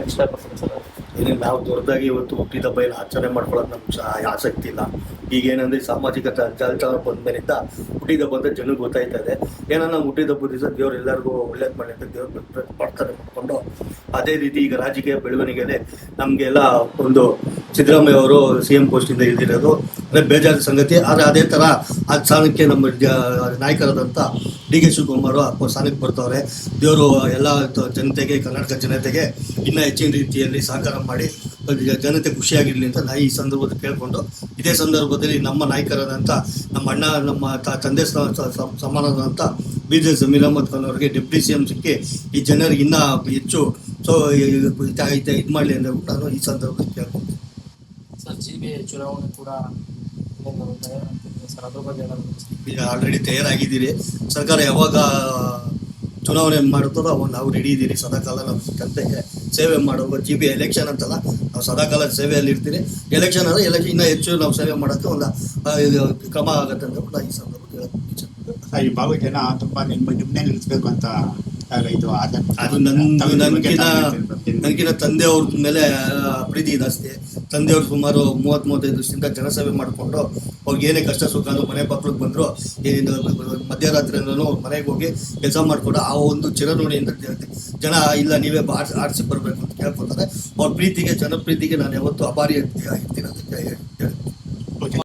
ಇಷ್ಟಪಡ್ತೀನಿ ಸರ್. ಏನೇನು ನಾವು ದೊಡ್ಡದಾಗಿ ಇವತ್ತು ಹುಟ್ಟಿದ ಹಬ್ಬ ಏನು ಆಚರಣೆ ಮಾಡ್ಕೊಳ್ಳೋದು ನಮ್ಗೆ ಆಸಕ್ತಿ ಇಲ್ಲ. ಈಗೇನಂದರೆ ಸಾಮಾಜಿಕ ಜಾಲತಾಣ ಬಂದ ಮೇಲಿಂದ ಹುಟ್ಟಿದ ಹಬ್ಬ ಅಂತ ಜನಕ್ಕೆ ಗೊತ್ತಾಯ್ತಾ ಇದೆ. ಏನೋ ನಾವು ಹುಟ್ಟಿದ ಹಬ್ಬದ ದಿವಸ ದೇವ್ರು ಎಲ್ಲರಿಗೂ ಒಳ್ಳೇದು ಮಾಡಿ ಅಂತ ದೇವ್ರು ಪ್ರಾರ್ಥನೆ ಮಾಡಿಕೊಂಡು, ಅದೇ ರೀತಿ ಈಗ ರಾಜಕೀಯ ಬೆಳವಣಿಗೆಯಲ್ಲಿ ನಮಗೆಲ್ಲ ಒಂದು ಸಿದ್ದರಾಮಯ್ಯ ಅವರು CM ಪೋಸ್ಟಿಂದ ಇಳಿದಿರೋದು ಅಂದರೆ ಬೇಜಾರ ಸಂಗತಿ. ಆದರೆ ಅದೇ ಥರ ಆ ಸ್ಥಾನಕ್ಕೆ ನಮ್ಮ ನಾಯಕರಾದಂಥ DK ಶಿವಕುಮಾರ್ ಸ್ಥಾನಕ್ಕೆ ಬರ್ತಾವ್ರೆ. ದೇವರು ಎಲ್ಲ ಜನತೆಗೆ, ಕರ್ನಾಟಕ ಜನತೆಗೆ ಇನ್ನೂ ಹೆಚ್ಚಿನ ರೀತಿಯಲ್ಲಿ ಸಹಕಾರ ಮಾಡಿ ಜನತೆ ಖುಷಿಯಾಗಿರಲಿ ಅಂತ ನಾನು ಈ ಸಂದರ್ಭದಲ್ಲಿ ಕೇಳಿಕೊಂಡು, ಇದೇ ಸಂದರ್ಭದಲ್ಲಿ ನಮ್ಮ ನಾಯಕರಾದಂಥ ನಮ್ಮ ಅಣ್ಣ, ನಮ್ಮ ತಂದೆ ಸಮಾನವಾದಂಥ BJ ಜಮೀರ್ ಅಹ್ಮದ್ ಖಾನ್ ಅವರಿಗೆ ಡೆಪ್ಯೂಟಿ CM ಸಿಕ್ಕಿ ಈ ಜನರಿಗೆ ಇನ್ನೂ ಹೆಚ್ಚು ಇದು ಮಾಡಲಿ ಅಂತ ನಾನು ಈ ಸಂದರ್ಭದಲ್ಲಿ ಕೇಳ್ಕೊಂತೀನಿ ಸರ್. GBA ಚುನಾವಣೆ ಕೂಡ ಸರ್, ಅದ್ರ ಬಗ್ಗೆ ಈಗ ಆಲ್ರೆಡಿ ತಯಾರಾಗಿದ್ದೀರಿ. ಸರ್ಕಾರ ಯಾವಾಗ ಚುನಾವಣೆ ಮಾಡುತ್ತೋ ಅವಾಗ ನಾವು ರೆಡಿ ಇದ್ದೀರಿ. ಸದಾಕಾಲ ನಾವು ಜನತೆಗೆ ಸೇವೆ ಮಾಡುವ GBA ಎಲೆಕ್ಷನ್ ಅಂತಲ್ಲ, ನಾವು ಸದಾಕಾಲ ಸೇವೆಯಲ್ಲಿ ಇರ್ತೀರಿ. ಎಲೆಕ್ಷನ್ ಆದರೆ ಇನ್ನೂ ಹೆಚ್ಚು ನಾವು ಸೇವೆ ಮಾಡೋಕ್ಕೆ ಒಂದು ಕ್ರಮ ಆಗುತ್ತೆ ಅಂತ ಕೂಡ ಈ ಸಂದರ್ಭದಲ್ಲಿ ಈ ಭಾಗದ ಜನ ತುಂಬಾ ನಿಮ್ಮನ್ನೇ ನಿಲ್ಲಿಸ್ಬೇಕು ಅಂತ ಇದು ಅದು ನನಗಿನ ತಂದೆಯವ್ರ ಮೇಲೆ ಪ್ರೀತಿ ಜಾಸ್ತಿ. ತಂದೆಯವ್ರು ಸುಮಾರು 30-35 ವರ್ಷದಿಂದ ಜನಸೇವೆ ಮಾಡಿಕೊಂಡು ಅವ್ರಿಗೆ ಏನೇ ಕಷ್ಟ ಸುಖ ಮನೆ ಮಕ್ಳಿಗೆ ಬಂದರು ಮಧ್ಯರಾತ್ರಿಯಿಂದನೂ ಅವ್ರ ಮನೆಗೆ ಹೋಗಿ ಕೆಲಸ ಮಾಡಿಕೊಂಡು ಆ ಒಂದು ಚಿರಋಣಿಯಿಂದ ಜನ ಇಲ್ಲ ನೀವೇ ಆರಿಸಿ ಬರಬೇಕು ಅಂತ ಕೇಳ್ಕೊತಾರೆ. ಅವ್ರ ಪ್ರೀತಿಗೆ, ಜನಪ್ರೀತಿಗೆ ನಾನು ಯಾವತ್ತೂ ಅಭಾರಿ ಆಗಿರ್ತೀನಿ ಅಂತ ಹೇಳಿ